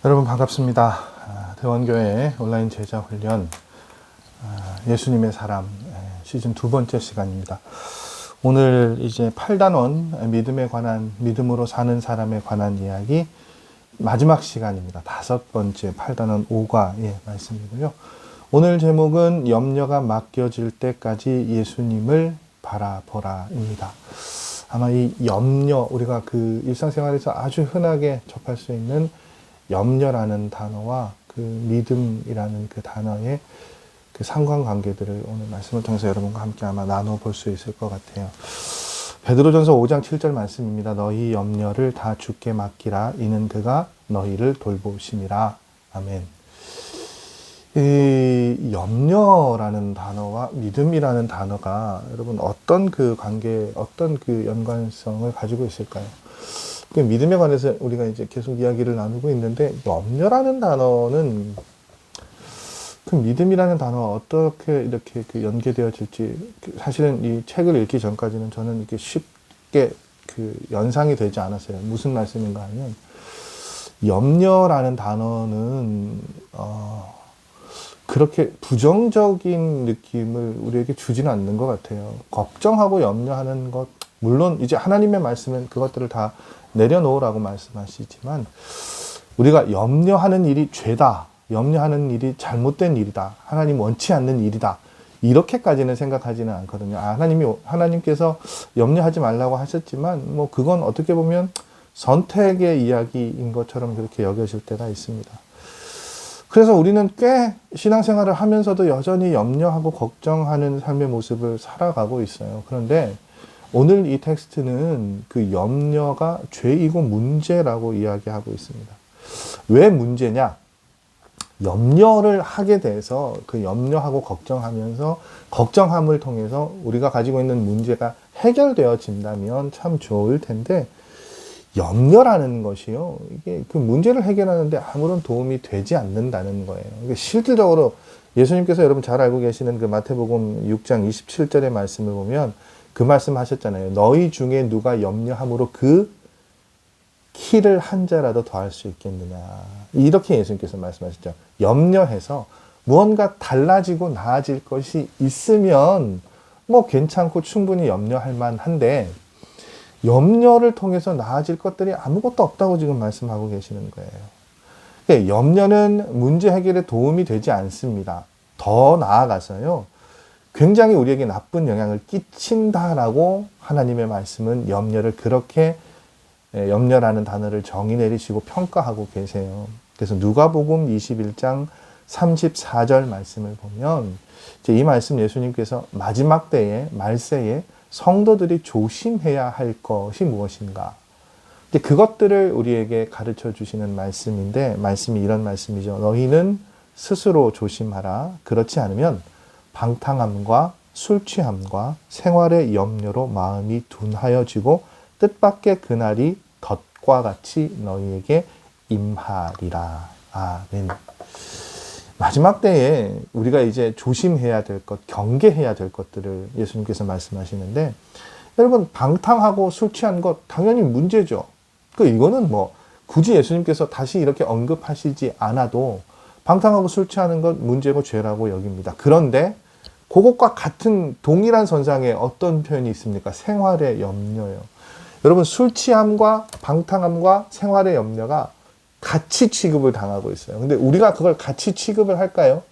여러분 반갑습니다. 대원교회 온라인 제자 훈련 예수님의 사람 시즌 두 번째 시간입니다. 오늘 이제 8단원 믿음에 관한, 믿음으로 사는 사람에 관한 이야기 마지막 시간입니다. 다섯 번째 8단원 5과의 말씀이고요. 오늘 제목은 염려가 맡겨질 때까지 예수님을 바라보라입니다. 아마 이 염려, 우리가 그 일상생활에서 아주 흔하게 접할 수 있는 염려라는 단어와 그 믿음이라는 그 단어의 그 상관관계들을 오늘 말씀을 통해서 여러분과 함께 아마 나눠볼 수 있을 것 같아요. 베드로전서 5장 7절 말씀입니다. 너희 염려를 다 주께 맡기라. 이는 그가 너희를 돌보심이라. 아멘. 이 염려라는 단어와 믿음이라는 단어가 여러분 어떤 그 관계, 어떤 그 연관성을 가지고 있을까요? 그 믿음에 관해서 우리가 이제 계속 이야기를 나누고 있는데, 염려라는 단어는 그 믿음이라는 단어가 어떻게 이렇게 그 연계되어질지, 사실은 이 책을 읽기 전까지는 저는 이렇게 쉽게 그 연상이 되지 않았어요. 무슨 말씀인가 하면, 염려라는 단어는 그렇게 부정적인 느낌을 우리에게 주지는 않는 것 같아요. 걱정하고 염려하는 것, 물론 이제 하나님의 말씀은 그것들을 다 내려놓으라고 말씀하시지만, 우리가 염려하는 일이 죄다, 염려하는 일이 잘못된 일이다, 하나님 원치 않는 일이다, 이렇게까지는 생각하지는 않거든요. 하나님께서 염려하지 말라고 하셨지만 뭐 그건 어떻게 보면 선택의 이야기인 것처럼 그렇게 여겨질 때가 있습니다. 그래서 우리는 꽤 신앙생활을 하면서도 여전히 염려하고 걱정하는 삶의 모습을 살아가고 있어요. 그런데 오늘 이 텍스트는 그 염려가 죄이고 문제라고 이야기하고 있습니다. 왜 문제냐? 염려를 하게 돼서 그 염려하고 걱정하면서 걱정함을 통해서 우리가 가지고 있는 문제가 해결되어진다면 참 좋을 텐데, 염려라는 것이요, 이게 그 문제를 해결하는데 아무런 도움이 되지 않는다는 거예요. 실질적으로 예수님께서 여러분 잘 알고 계시는 그 마태복음 6장 27절의 말씀을 보면 그 말씀 하셨잖아요. 너희 중에 누가 염려함으로 그 키를 한 자라도 더할 수 있겠느냐. 이렇게 예수님께서 말씀하셨죠. 염려해서 무언가 달라지고 나아질 것이 있으면 뭐 괜찮고 충분히 염려할 만한데, 염려를 통해서 나아질 것들이 아무것도 없다고 지금 말씀하고 계시는 거예요. 염려는 문제 해결에 도움이 되지 않습니다. 더 나아가서요, 굉장히 우리에게 나쁜 영향을 끼친다라고 하나님의 말씀은 염려를 그렇게, 염려라는 단어를 정의 내리시고 평가하고 계세요. 그래서 누가복음 21장 34절 말씀을 보면 이제 이 말씀 예수님께서 마지막 때에, 말세에 성도들이 조심해야 할 것이 무엇인가, 이제 그것들을 우리에게 가르쳐 주시는 말씀인데, 말씀이 이런 말씀이죠. 너희는 스스로 조심하라. 그렇지 않으면 방탕함과 술 취함과 생활의 염려로 마음이 둔하여지고 뜻밖의 그날이 덫과 같이 너희에게 임하리라. 아멘. 마지막 때에 우리가 이제 조심해야 될 것, 경계해야 될 것들을 예수님께서 말씀하시는데, 여러분 방탕하고 술 취한 것 당연히 문제죠. 이거는 뭐 굳이 예수님께서 다시 이렇게 언급하시지 않아도 방탕하고 술 취하는 것 문제고 죄라고 여깁니다. 그런데 그것과 같은 동일한 선상에 어떤 표현이 있습니까? 생활의 염려요. 여러분, 술 취함과 방탕함과 생활의 염려가 같이 취급을 당하고 있어요. 근데 우리가 그걸 같이 취급을 할까요?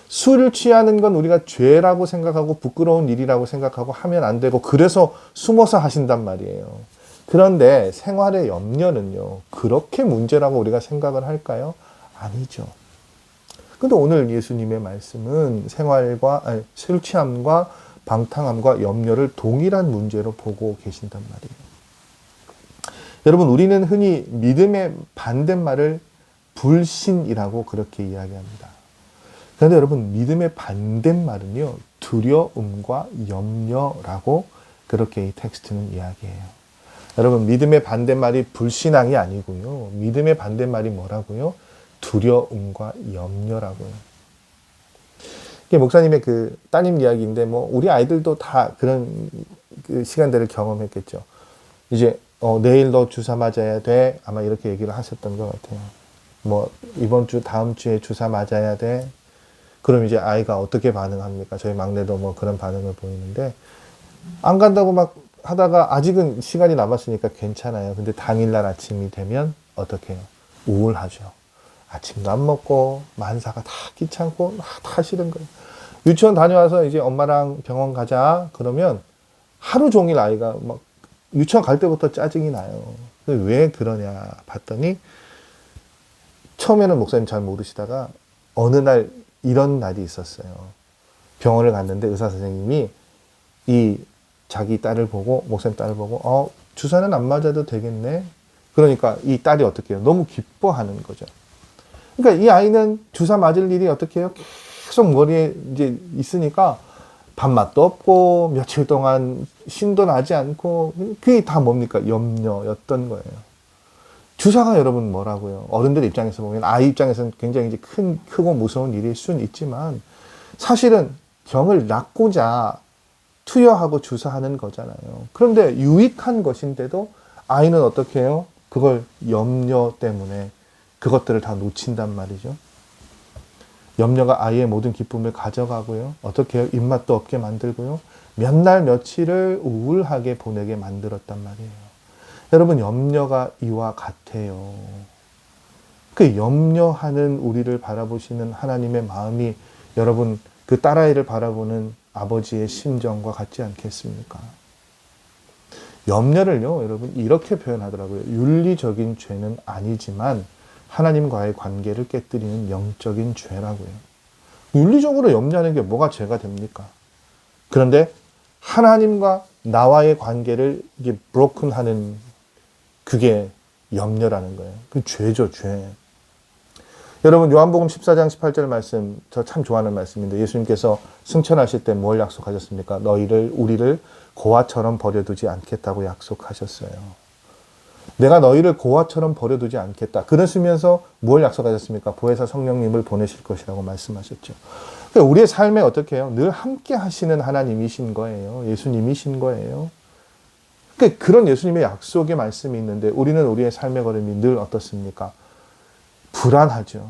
술을 취하는 건 우리가 죄라고 생각하고 부끄러운 일이라고 생각하고 하면 안 되고, 그래서 숨어서 하신단 말이에요. 그런데 생활의 염려는요, 그렇게 문제라고 우리가 생각을 할까요? 아니죠. 근데 오늘 예수님의 말씀은 술 취함과 방탕함과 염려를 동일한 문제로 보고 계신단 말이에요. 여러분, 우리는 흔히 믿음의 반대말을 불신이라고 그렇게 이야기합니다. 그런데 여러분, 믿음의 반대말은요, 두려움과 염려라고 그렇게 이 텍스트는 이야기해요. 여러분, 믿음의 반대말이 불신앙이 아니고요, 믿음의 반대말이 뭐라고요? 두려움과 염려라고요. 이게 목사님의 그 따님 이야기인데, 뭐 우리 아이들도 다 그런 그 시간들을 경험했겠죠. 이제 내일 너 주사 맞아야 돼, 아마 이렇게 얘기를 하셨던 것 같아요. 뭐 이번 주 다음 주에 주사 맞아야 돼. 그럼 이제 아이가 어떻게 반응합니까? 저희 막내도 뭐 그런 반응을 보이는데 안 간다고 막 하다가 아직은 시간이 남았으니까 괜찮아요. 근데 당일날 아침이 되면 어떻게 해요? 우울하죠. 아침도 안 먹고 만사가 다 귀찮고 다 싫은 거예요. 유치원 다녀와서 이제 엄마랑 병원 가자 그러면 하루 종일 아이가 막 유치원 갈 때부터 짜증이 나요. 왜 그러냐 봤더니 처음에는 목사님 잘 모르시다가 어느 날 이런 날이 있었어요. 병원을 갔는데 의사 선생님이 이 자기 딸을 보고 목사님 딸을 보고 주사는 안 맞아도 되겠네. 그러니까 이 딸이 어떻게 해요? 너무 기뻐하는 거죠. 그러니까 이 아이는 주사 맞을 일이 어떻게 해요? 계속 머리에 이제 있으니까 밥맛도 없고 며칠 동안 신도 나지 않고 그게 다 뭡니까? 염려였던 거예요. 주사가 여러분 뭐라고요? 어른들 입장에서 보면 아이 입장에서는 굉장히 이제 크고 무서운 일일 수는 있지만 사실은 병을 낫고자 투여하고 주사하는 거잖아요. 그런데 유익한 것인데도 아이는 어떻게 해요? 그걸 염려 때문에 그것들을 다 놓친단 말이죠. 염려가 아이의 모든 기쁨을 가져가고요. 어떻게 해요? 입맛도 없게 만들고요. 몇 날 며칠을 우울하게 보내게 만들었단 말이에요. 여러분 염려가 이와 같아요. 그 염려하는 우리를 바라보시는 하나님의 마음이 여러분 그 딸아이를 바라보는 아버지의 심정과 같지 않겠습니까? 염려를요 여러분 이렇게 표현하더라고요. 윤리적인 죄는 아니지만 하나님과의 관계를 깨뜨리는 영적인 죄라고요. 윤리적으로 염려하는 게 뭐가 죄가 됩니까? 그런데 하나님과 나와의 관계를 이게 브로큰하는 그게 염려라는 거예요. 그 죄죠, 죄. 여러분 요한복음 14장 18절 말씀 저 참 좋아하는 말씀인데 예수님께서 승천하실 때 뭘 약속하셨습니까? 우리를 고아처럼 버려두지 않겠다고 약속하셨어요. 내가 너희를 고아처럼 버려두지 않겠다. 그러시면서 뭘 약속하셨습니까? 보혜사 성령님을 보내실 것이라고 말씀하셨죠. 그러니까 우리의 삶에 어떻게 해요? 늘 함께 하시는 하나님이신 거예요. 예수님이신 거예요. 그러니까 그런 예수님의 약속의 말씀이 있는데 우리는 우리의 삶의 걸음이 늘 어떻습니까? 불안하죠.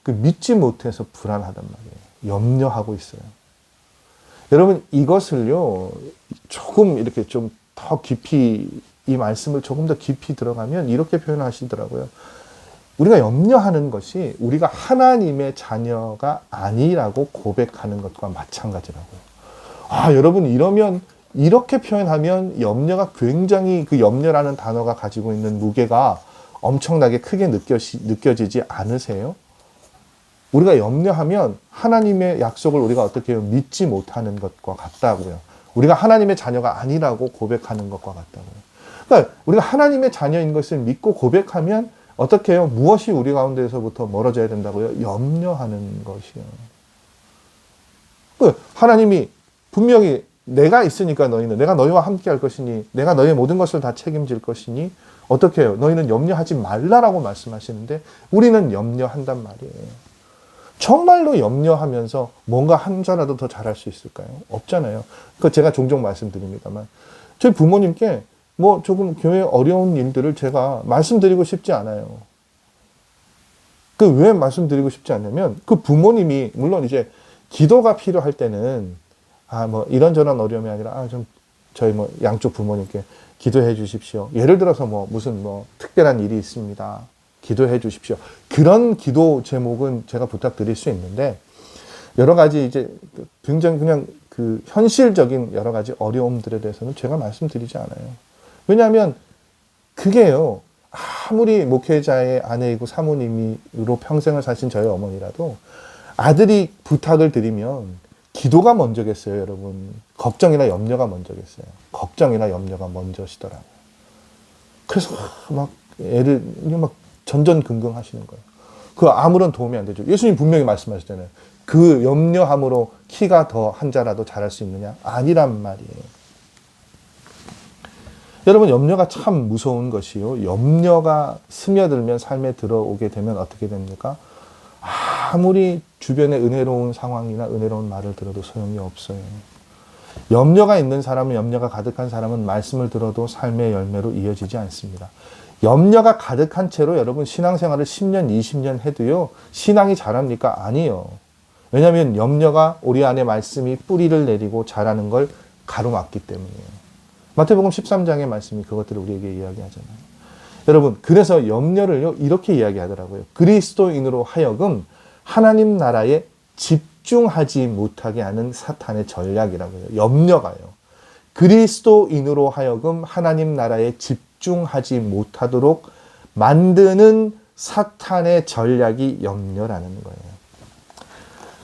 믿지 못해서 불안하단 말이에요. 염려하고 있어요. 여러분 이것을요 조금 이렇게 좀 더 깊이 이 말씀을 조금 더 깊이 들어가면 이렇게 표현하시더라고요. 우리가 염려하는 것이 우리가 하나님의 자녀가 아니라고 고백하는 것과 마찬가지라고요. 여러분 이러면 이렇게 표현하면 염려가 굉장히 그 염려라는 단어가 가지고 있는 무게가 엄청나게 크게 느껴지지 않으세요? 우리가 염려하면 하나님의 약속을 우리가 어떻게 해요? 믿지 못하는 것과 같다고요. 우리가 하나님의 자녀가 아니라고 고백하는 것과 같다고요. 그러니까 우리가 하나님의 자녀인 것을 믿고 고백하면 어떻게 해요? 무엇이 우리 가운데에서부터 멀어져야 된다고요? 염려하는 것이요. 하나님이 분명히 내가 있으니까 내가 너희와 함께 할 것이니 내가 너희의 모든 것을 다 책임질 것이니 어떻게 해요? 너희는 염려하지 말라라고 말씀하시는데 우리는 염려한단 말이에요. 정말로 염려하면서 뭔가 한 자라도 더 잘할 수 있을까요? 없잖아요. 그 제가 종종 말씀드립니다만 저희 부모님께 뭐 조금 교회 어려운 일들을 제가 말씀드리고 싶지 않아요. 왜 말씀드리고 싶지 않냐면 그 부모님이 물론 이제 기도가 필요할 때는 뭐 이런저런 어려움이 아니라 좀 저희 뭐 양쪽 부모님께 기도해 주십시오. 예를 들어서 무슨 특별한 일이 있습니다. 기도해 주십시오. 그런 기도 제목은 제가 부탁드릴 수 있는데 여러 가지 이제 굉장히 그냥 그 현실적인 여러 가지 어려움들에 대해서는 제가 말씀드리지 않아요. 왜냐하면 그게요. 아무리 목회자의 아내이고 사모님으로 평생을 사신 저희 어머니라도 아들이 부탁을 드리면 기도가 먼저겠어요, 여러분. 걱정이나 염려가 먼저겠어요. 걱정이나 염려가 먼저시더라고요. 그래서 막 애를 막 전전긍긍 하시는 거예요. 아무런 도움이 안 되죠. 예수님 분명히 말씀하셨잖아요. 그 염려함으로 키가 더 한 자라도 자랄 수 있느냐? 아니란 말이에요. 여러분 염려가 참 무서운 것이요. 염려가 스며들면 삶에 들어오게 되면 어떻게 됩니까? 아무리 주변에 은혜로운 상황이나 은혜로운 말을 들어도 소용이 없어요. 염려가 있는 사람은 염려가 가득한 사람은 말씀을 들어도 삶의 열매로 이어지지 않습니다. 염려가 가득한 채로 여러분 신앙생활을 10년, 20년 해도요, 신앙이 자랍니까? 아니요. 왜냐하면 염려가 우리 안에 말씀이 뿌리를 내리고 자라는 걸 가로막기 때문이에요. 마태복음 13장의 말씀이 그것들을 우리에게 이야기하잖아요. 여러분, 그래서 염려를요, 이렇게 이야기하더라고요. 그리스도인으로 하여금 하나님 나라에 집중하지 못하게 하는 사탄의 전략이라고요. 염려가요. 그리스도인으로 하여금 하나님 나라에 집중하지 못하도록 만드는 사탄의 전략이 염려라는 거예요.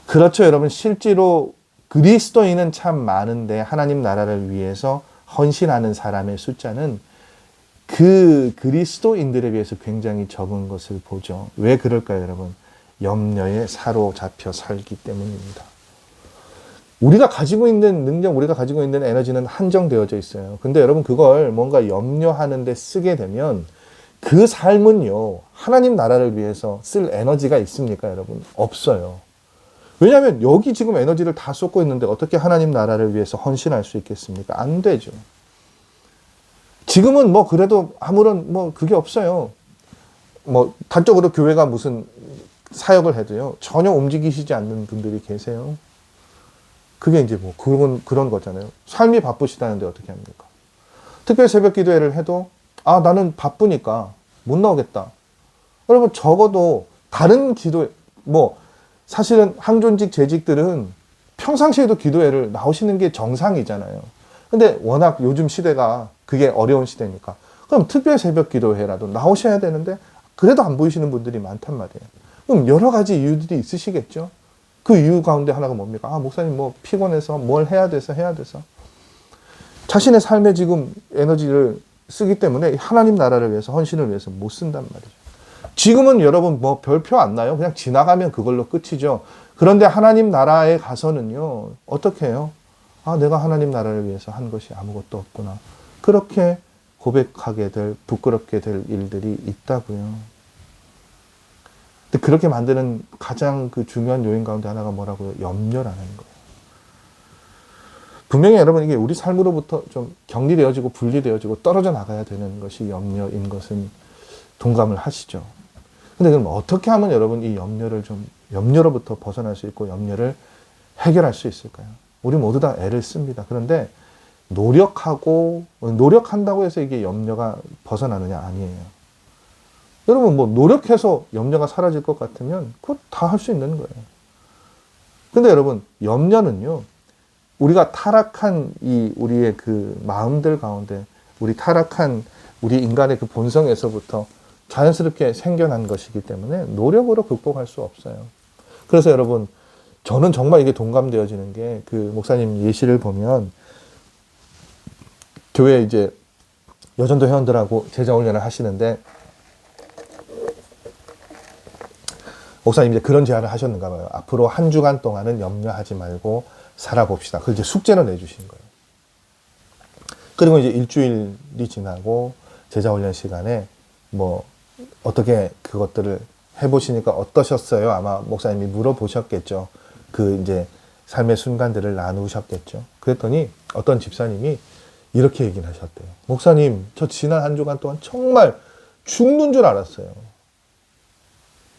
그렇죠, 여러분. 실제로 그리스도인은 참 많은데 하나님 나라를 위해서 헌신하는 사람의 숫자는 그 그리스도인들에 비해서 굉장히 적은 것을 보죠. 왜 그럴까요, 여러분? 염려에 사로잡혀 살기 때문입니다. 우리가 가지고 있는 능력, 우리가 가지고 있는 에너지는 한정되어져 있어요. 근데 여러분, 그걸 뭔가 염려하는 데 쓰게 되면 그 삶은요, 하나님 나라를 위해서 쓸 에너지가 있습니까, 여러분? 없어요. 왜냐하면 여기 지금 에너지를 다 쏟고 있는데 어떻게 하나님 나라를 위해서 헌신할 수 있겠습니까? 안 되죠. 지금은 뭐 그래도 아무런 뭐 그게 없어요. 뭐 단적으로 교회가 무슨 사역을 해도요, 전혀 움직이시지 않는 분들이 계세요. 그게 이제 뭐 그런 거잖아요. 삶이 바쁘시다는데 어떻게 합니까? 특별 새벽 기도회를 해도 나는 바쁘니까 못 나오겠다. 여러분, 적어도 다른 기도, 뭐 사실은 항존직 재직들은 평상시에도 기도회를 나오시는 게 정상이잖아요. 근데 워낙 요즘 시대가 그게 어려운 시대니까 그럼 특별 새벽 기도회라도 나오셔야 되는데 그래도 안 보이시는 분들이 많단 말이에요. 그럼 여러 가지 이유들이 있으시겠죠. 그 이유 가운데 하나가 뭡니까? 목사님 뭐 피곤해서 뭘 해야 돼서 자신의 삶에 지금 에너지를 쓰기 때문에 하나님 나라를 위해서, 헌신을 위해서 못 쓴단 말이죠. 지금은 여러분 뭐 별표 안 나요. 그냥 지나가면 그걸로 끝이죠. 그런데 하나님 나라에 가서는요, 어떻게 해요? 내가 하나님 나라를 위해서 한 것이 아무것도 없구나. 그렇게 고백하게 될, 부끄럽게 될 일들이 있다고요. 근데 그렇게 만드는 가장 그 중요한 요인 가운데 하나가 뭐라고요? 염려라는 거예요. 분명히 여러분, 이게 우리 삶으로부터 좀 격리되어지고 분리되어지고 떨어져 나가야 되는 것이 염려인 것은 동감을 하시죠. 근데 그럼 어떻게 하면 여러분 이 염려로부터 벗어날 수 있고 염려를 해결할 수 있을까요? 우리 모두 다 애를 씁니다. 그런데 노력한다고 해서 이게 염려가 벗어나느냐? 아니에요. 여러분, 뭐 노력해서 염려가 사라질 것 같으면 그거 다 할 수 있는 거예요. 근데 여러분, 염려는요, 우리가 타락한 우리의 그 마음들 가운데, 우리 인간의 그 본성에서부터 자연스럽게 생겨난 것이기 때문에 노력으로 극복할 수 없어요. 그래서 여러분, 저는 정말 이게 동감되어지는 게, 그 목사님 예시를 보면 교회 이제 여전도 회원들하고 제자 훈련을 하시는데, 목사님 이제 그런 제안을 하셨는가 봐요. 앞으로 한 주간 동안은 염려하지 말고 살아봅시다. 그걸 이제 숙제로 내주신 거예요. 그리고 이제 일주일이 지나고 제자 훈련 시간에 뭐 어떻게 그것들을 해보시니까 어떠셨어요? 아마 목사님이 물어보셨겠죠. 그 이제 삶의 순간들을 나누셨겠죠. 그랬더니 어떤 집사님이 이렇게 얘기를 하셨대요. 목사님, 저 지난 한 주간 동안 정말 죽는 줄 알았어요.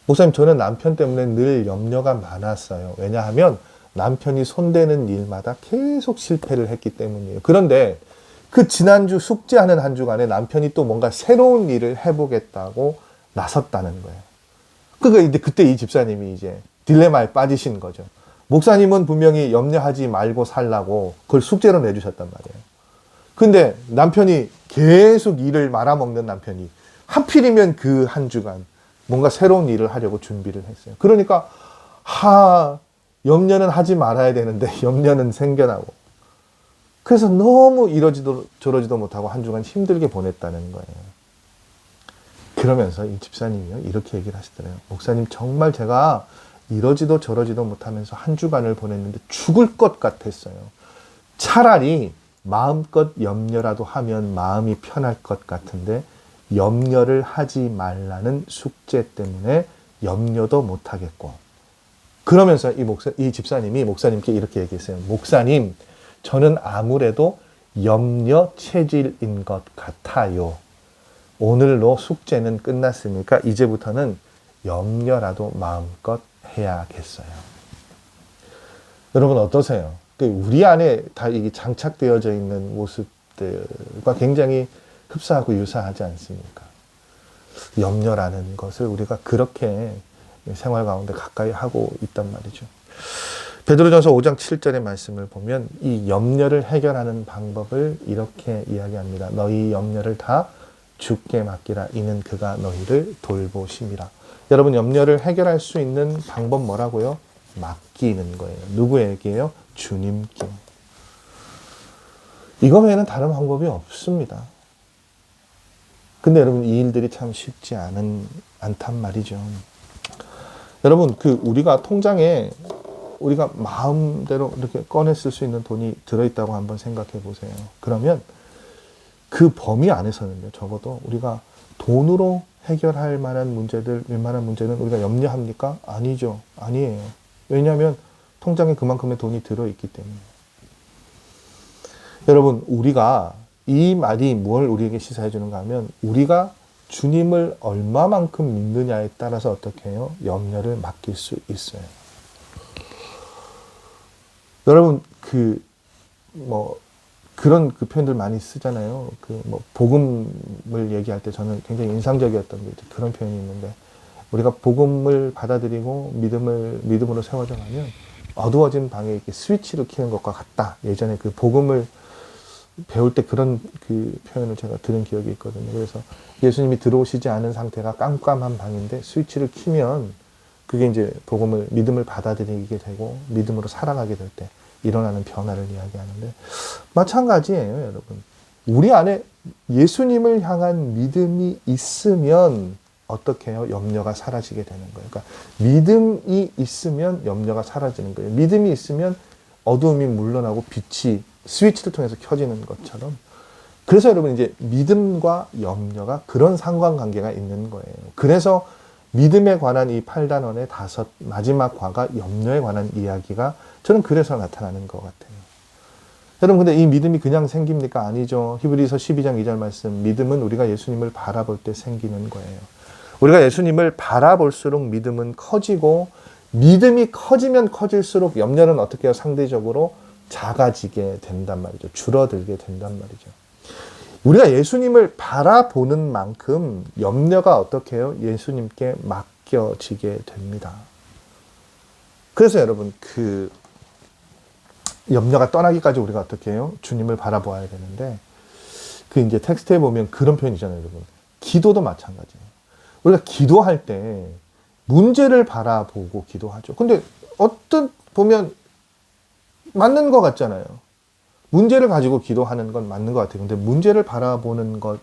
목사님, 저는 남편 때문에 늘 염려가 많았어요. 왜냐하면 남편이 손대는 일마다 계속 실패를 했기 때문이에요. 그런데 그 지난주 숙제하는 한 주간에 남편이 또 뭔가 새로운 일을 해보겠다고 나섰다는 거예요. 그러니까 이제 그때 이 집사님이 이제 딜레마에 빠지신 거죠. 목사님은 분명히 염려하지 말고 살라고 그걸 숙제로 내주셨단 말이에요. 근데 남편이 계속 일을 말아먹는 남편이 하필이면 그 한 주간 뭔가 새로운 일을 하려고 준비를 했어요. 그러니까 염려는 하지 말아야 되는데 염려는 생겨나고, 그래서 너무 이러지도 저러지도 못하고 한 주간 힘들게 보냈다는 거예요. 그러면서 이 집사님이요, 이렇게 얘기를 하시더래요. 목사님, 정말 제가 이러지도 저러지도 못하면서 한 주간을 보냈는데 죽을 것 같았어요. 차라리 마음껏 염려라도 하면 마음이 편할 것 같은데 염려를 하지 말라는 숙제 때문에 염려도 못하겠고. 그러면서 이 집사님이 목사님께 이렇게 얘기했어요. 목사님, 저는 아무래도 염려 체질인 것 같아요. 오늘로 숙제는 끝났으니까 이제부터는 염려라도 마음껏 해야겠어요. 여러분 어떠세요? 우리 안에 다 이게 장착되어져 있는 모습들과 굉장히 흡사하고 유사하지 않습니까? 염려라는 것을 우리가 그렇게 생활 가운데 가까이 하고 있단 말이죠. 베드로전서 5장 7절의 말씀을 보면 이 염려를 해결하는 방법을 이렇게 이야기합니다. 너희 염려를 다 주께 맡기라. 이는 그가 너희를 돌보심이라. 여러분 염려를 해결할 수 있는 방법 뭐라고요? 맡기는 거예요. 누구에게요? 주님께. 이거 외에는 다른 방법이 없습니다. 근데 여러분 이 일들이 참 쉽지 않단 말이죠. 여러분 우리가 통장에 우리가 마음대로 이렇게 꺼냈을 수 있는 돈이 들어있다고 한번 생각해 보세요. 그러면 그 범위 안에서는요, 적어도 우리가 돈으로 해결할 만한 문제들, 웬만한 문제는 우리가 염려합니까? 아니죠. 아니에요. 왜냐하면 통장에 그만큼의 돈이 들어있기 때문에. 여러분, 우리가 이 말이 뭘 우리에게 시사해 주는가 하면 우리가 주님을 얼마만큼 믿느냐에 따라서 어떻게 해요? 염려를 맡길 수 있어요. 여러분, 그런 표현들 많이 쓰잖아요. 복음을 얘기할 때 저는 굉장히 인상적이었던 게 그런 표현이 있는데, 우리가 복음을 받아들이고 믿음으로 세워져 가면 어두워진 방에 이렇게 스위치를 켜는 것과 같다. 예전에 복음을 배울 때 그런 표현을 제가 들은 기억이 있거든요. 그래서 예수님이 들어오시지 않은 상태가 깜깜한 방인데 스위치를 켜면 그게 이제 믿음을 받아들이게 되고 믿음으로 살아가게 될 때 일어나는 변화를 이야기하는데, 마찬가지예요, 여러분. 우리 안에 예수님을 향한 믿음이 있으면 어떻게 해요? 염려가 사라지게 되는 거예요. 그러니까 믿음이 있으면 염려가 사라지는 거예요. 믿음이 있으면 어두움이 물러나고 빛이 스위치를 통해서 켜지는 것처럼. 그래서 여러분 이제 믿음과 염려가 그런 상관관계가 있는 거예요. 그래서 믿음에 관한 이 8단원의 5 마지막 과가 염려에 관한 이야기가 저는 그래서 나타나는 것 같아요. 여러분 근데 이 믿음이 그냥 생깁니까? 아니죠. 히브리서 12장 2절 말씀, 믿음은 우리가 예수님을 바라볼 때 생기는 거예요. 우리가 예수님을 바라볼수록 믿음은 커지고, 믿음이 커지면 커질수록 염려는 어떻게 해요? 상대적으로 작아지게 된단 말이죠. 줄어들게 된단 말이죠. 우리가 예수님을 바라보는 만큼 염려가 어떻게 해요? 예수님께 맡겨지게 됩니다. 그래서 여러분 염려가 떠나기까지 우리가 어떻게 해요? 주님을 바라보아야 되는데, 이제 텍스트에 보면 그런 표현이잖아요, 여러분. 기도도 마찬가지예요. 우리가 기도할 때 문제를 바라보고 기도하죠. 근데 보면 맞는 것 같잖아요. 문제를 가지고 기도하는 건 맞는 것 같아요. 근데 문제를 바라보는 것,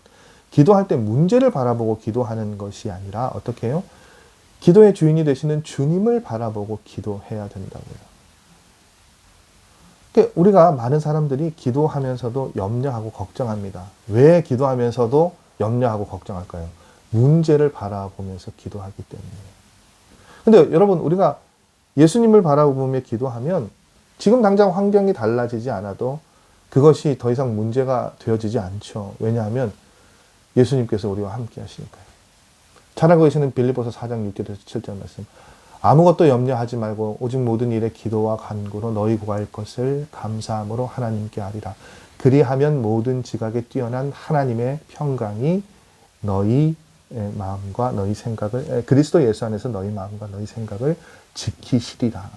기도할 때 문제를 바라보고 기도하는 것이 아니라 어떻게 해요? 기도의 주인이 되시는 주님을 바라보고 기도해야 된다고요. 그러니까 우리가 많은 사람들이 기도하면서도 염려하고 걱정합니다. 왜 기도하면서도 염려하고 걱정할까요? 문제를 바라보면서 기도하기 때문이에요. 근데 여러분, 우리가 예수님을 바라보며 기도하면 지금 당장 환경이 달라지지 않아도 그것이 더 이상 문제가 되어지지 않죠. 왜냐하면 예수님께서 우리와 함께 하시니까요. 잘 알고 계시는 빌립보서 4장 6절에서 7절 말씀. 아무것도 염려하지 말고 오직 모든 일에 기도와 간구로 너희 구할 것을 감사함으로 하나님께 아리라. 그리하면 모든 지각에 뛰어난 하나님의 평강이 너희 마음과 너희 생각을, 그리스도 예수 안에서 너희 마음과 너희 생각을 지키시리라.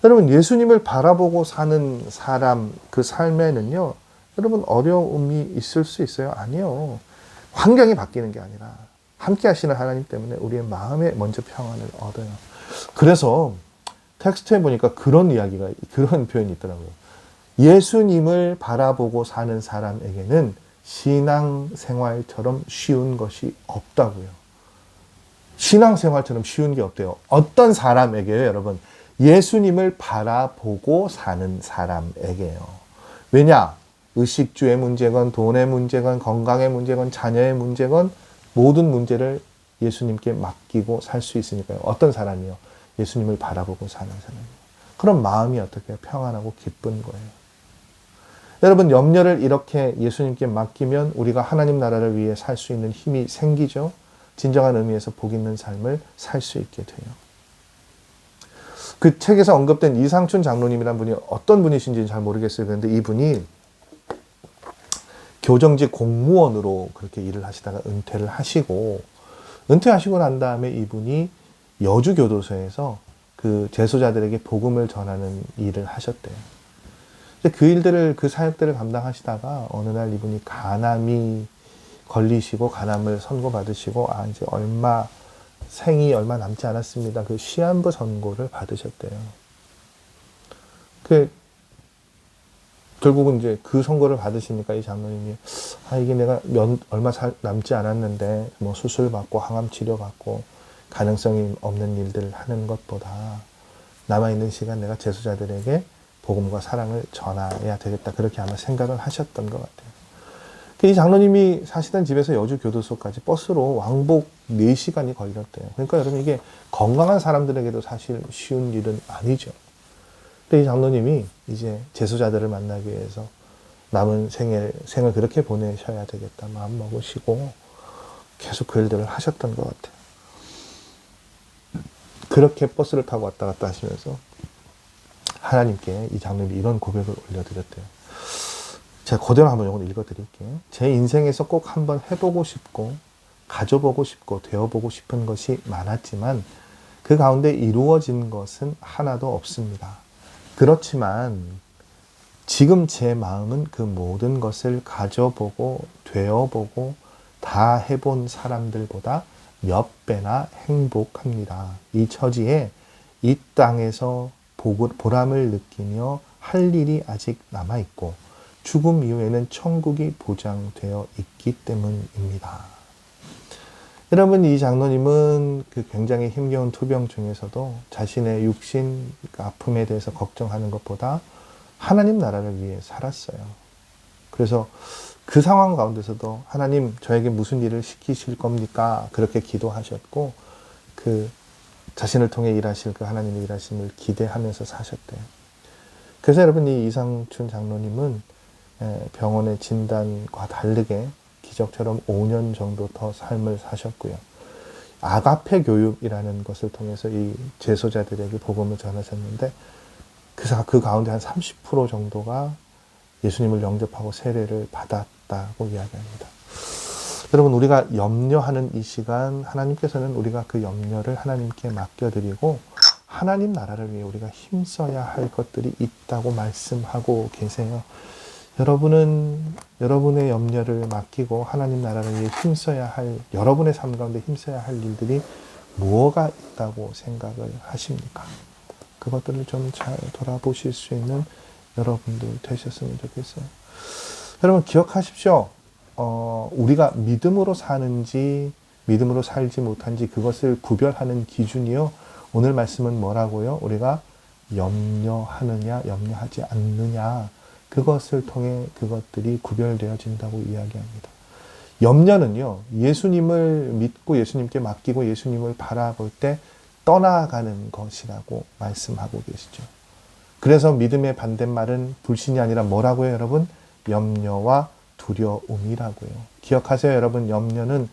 여러분, 예수님을 바라보고 사는 사람, 그 삶에는요, 여러분, 어려움이 있을 수 있어요? 아니요. 환경이 바뀌는 게 아니라 함께 하시는 하나님 때문에 우리의 마음에 먼저 평안을 얻어요. 그래서 텍스트에 보니까 그런 표현이 있더라고요. 예수님을 바라보고 사는 사람에게는 신앙생활처럼 쉬운 것이 없다고요. 신앙생활처럼 쉬운 게 없대요. 어떤 사람에게요, 여러분? 예수님을 바라보고 사는 사람에게요. 왜냐? 의식주의 문제건 돈의 문제건 건강의 문제건 자녀의 문제건 모든 문제를 예수님께 맡기고 살 수 있으니까요. 어떤 사람이요? 예수님을 바라보고 사는 사람이요. 그런 마음이 어떻게 평안하고 기쁜 거예요. 여러분, 염려를 이렇게 예수님께 맡기면 우리가 하나님 나라를 위해 살 수 있는 힘이 생기죠. 진정한 의미에서 복 있는 삶을 살 수 있게 돼요. 그 책에서 언급된 이상춘 장로님이란 분이 어떤 분이신지는 잘 모르겠어요. 그런데 이분이 교정직 공무원으로 그렇게 일을 하시다가 은퇴하시고 난 다음에 이분이 여주교도소에서 그 재소자들에게 복음을 전하는 일을 하셨대요. 그 사역들을 감당하시다가 어느 날 이분이 간암이 걸리시고 간암을 선고받으시고 이제 생이 얼마 남지 않았습니다. 그 시한부 선고를 받으셨대요. 결국은 이제 그 선고를 받으시니까 이 장로님이 이게 내가 얼마 남지 않았는데 뭐 수술 받고 항암 치료 받고 가능성이 없는 일들을 하는 것보다 남아있는 시간 내가 재수자들에게 복음과 사랑을 전해야 되겠다. 그렇게 아마 생각을 하셨던 것 같아요. 이 장로님이 사시던 집에서 여주교도소까지 버스로 왕복 4시간이 걸렸대요. 그러니까 여러분, 이게 건강한 사람들에게도 사실 쉬운 일은 아니죠. 근데 이 장로님이 이제 재수자들을 만나기 위해서 남은 생을 그렇게 보내셔야 되겠다 마음 먹으시고 계속 그 일들을 하셨던 것 같아요. 그렇게 버스를 타고 왔다 갔다 하시면서 하나님께 이 장로님이 이런 고백을 올려드렸대요. 제가 그대로 한번 이걸 읽어드릴게요. 제 인생에서 꼭 한번 해보고 싶고 가져보고 싶고 되어보고 싶은 것이 많았지만 그 가운데 이루어진 것은 하나도 없습니다. 그렇지만 지금 제 마음은 그 모든 것을 가져보고 되어보고 다 해본 사람들보다 몇 배나 행복합니다. 이 처지에 이 땅에서 보람을 느끼며 할 일이 아직 남아있고 죽음 이후에는 천국이 보장되어 있기 때문입니다. 여러분, 이 장로님은 그 굉장히 힘겨운 투병 중에서도 자신의 육신 아픔에 대해서 걱정하는 것보다 하나님 나라를 위해 살았어요. 그래서 그 상황 가운데서도 하나님, 저에게 무슨 일을 시키실 겁니까? 그렇게 기도하셨고 그 자신을 통해 일하실 그 하나님의 일하심을 기대하면서 사셨대요. 그래서 여러분, 이 이상춘 장로님은 병원의 진단과 다르게 기적처럼 5년 정도 더 삶을 사셨고요. 아가페 교육이라는 것을 통해서 이 재소자들에게 복음을 전하셨는데 그 가운데 한 30% 정도가 예수님을 영접하고 세례를 받았다고 이야기합니다. 여러분, 우리가 염려하는 이 시간, 하나님께서는 우리가 그 염려를 하나님께 맡겨드리고 하나님 나라를 위해 우리가 힘써야 할 것들이 있다고 말씀하고 계세요. 여러분은 여러분의 염려를 맡기고 하나님 나라를 위해 여러분의 삶 가운데 힘써야 할 일들이 무엇가 있다고 생각을 하십니까? 그것들을 좀 잘 돌아보실 수 있는 여러분들 되셨으면 좋겠어요. 여러분, 기억하십시오. 우리가 믿음으로 사는지 믿음으로 살지 못한지 그것을 구별하는 기준이요. 오늘 말씀은 뭐라고요? 우리가 염려하느냐 염려하지 않느냐, 그것을 통해 그것들이 구별되어진다고 이야기합니다. 염려는요, 예수님을 믿고 예수님께 맡기고 예수님을 바라볼 때 떠나가는 것이라고 말씀하고 계시죠. 그래서 믿음의 반대말은 불신이 아니라 뭐라고요, 여러분? 염려와 두려움이라고요. 기억하세요, 여러분. 염려는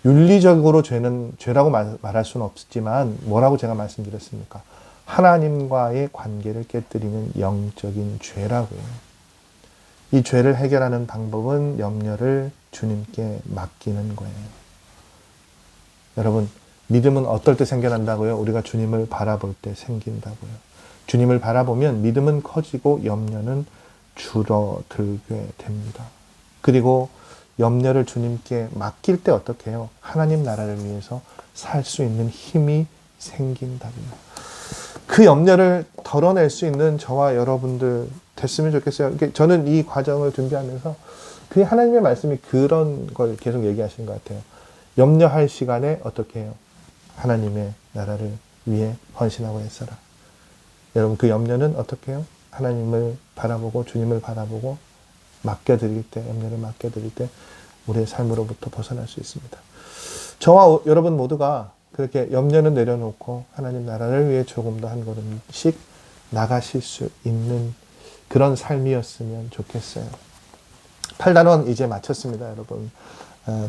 윤리적으로 죄라고 말할 수는 없지만 뭐라고 제가 말씀드렸습니까? 하나님과의 관계를 깨뜨리는 영적인 죄라고요. 이 죄를 해결하는 방법은 염려를 주님께 맡기는 거예요. 여러분, 믿음은 어떨 때 생겨난다고요? 우리가 주님을 바라볼 때 생긴다고요. 주님을 바라보면 믿음은 커지고 염려는 줄어들게 됩니다. 그리고 염려를 주님께 맡길 때 어떻게 해요? 하나님 나라를 위해서 살 수 있는 힘이 생긴다고요. 그 염려를 덜어낼 수 있는 저와 여러분들 됐으면 좋겠어요. 저는 이 과정을 준비하면서 그 하나님의 말씀이 그런 걸 계속 얘기하시는 것 같아요. 염려할 시간에 어떻게 해요? 하나님의 나라를 위해 헌신하고 애써라. 여러분, 그 염려는 어떻게 해요? 하나님을 바라보고 주님을 바라보고 맡겨드릴 때, 염려를 맡겨드릴 때 우리의 삶으로부터 벗어날 수 있습니다. 저와 여러분 모두가 그렇게 염려는 내려놓고 하나님 나라를 위해 조금 더 한 걸음씩 나가실 수 있는 그런 삶이었으면 좋겠어요. 8단원 이제 마쳤습니다, 여러분.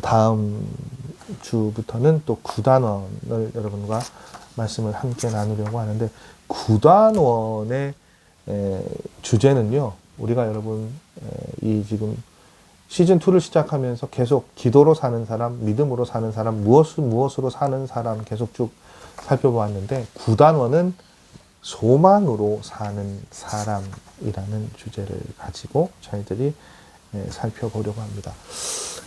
다음 주부터는 또 9단원을 여러분과 말씀을 함께 나누려고 하는데, 9단원의 주제는요, 우리가 여러분 이 지금 시즌2를 시작하면서 계속 기도로 사는 사람, 믿음으로 사는 사람, 무엇으로 사는 사람 계속 쭉 살펴보았는데, 9단원은 소망으로 사는 사람이라는 주제를 가지고 저희들이 살펴보려고 합니다.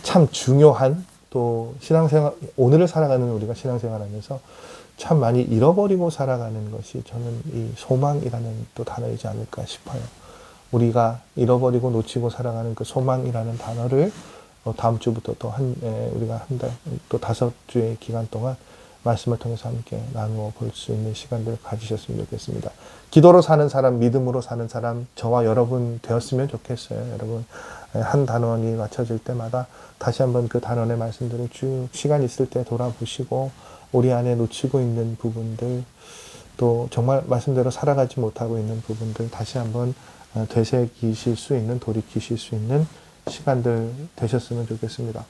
참 중요한, 또 신앙생활, 오늘을 살아가는 우리가 신앙생활하면서 참 많이 잃어버리고 살아가는 것이 저는 이 소망이라는 또 단어이지 않을까 싶어요. 우리가 잃어버리고 놓치고 살아가는 그 소망이라는 단어를 다음 주부터 또 우리가 한 달, 또 5주의 기간 동안 말씀을 통해서 함께 나누어 볼 수 있는 시간들을 가지셨으면 좋겠습니다. 기도로 사는 사람, 믿음으로 사는 사람, 저와 여러분 되었으면 좋겠어요. 여러분, 한 단원이 맞춰질 때마다 다시 한번 그 단원의 말씀들을 쭉 시간 있을 때 돌아보시고, 우리 안에 놓치고 있는 부분들, 또 정말 말씀대로 살아가지 못하고 있는 부분들 다시 한번 되새기실 수 있는, 돌이키실 수 있는 시간들 되셨으면 좋겠습니다.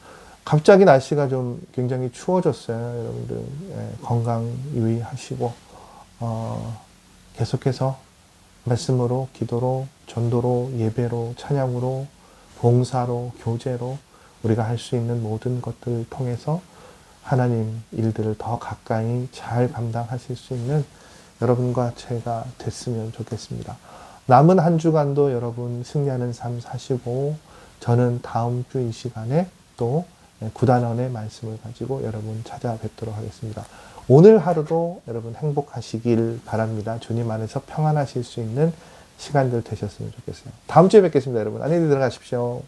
갑자기 날씨가 좀 굉장히 추워졌어요. 여러분들 건강 유의하시고 계속해서 말씀으로, 기도로, 전도로, 예배로, 찬양으로, 봉사로, 교제로 우리가 할 수 있는 모든 것들을 통해서 하나님 일들을 더 가까이 잘 감당하실 수 있는 여러분과 제가 됐으면 좋겠습니다. 남은 한 주간도 여러분 승리하는 삶 사시고, 저는 다음 주 이 시간에 또 9단원의 말씀을 가지고 여러분 찾아뵙도록 하겠습니다. 오늘 하루도 여러분 행복하시길 바랍니다. 주님 안에서 평안하실 수 있는 시간들 되셨으면 좋겠어요. 다음 주에 뵙겠습니다, 여러분. 안녕히 들어가십시오.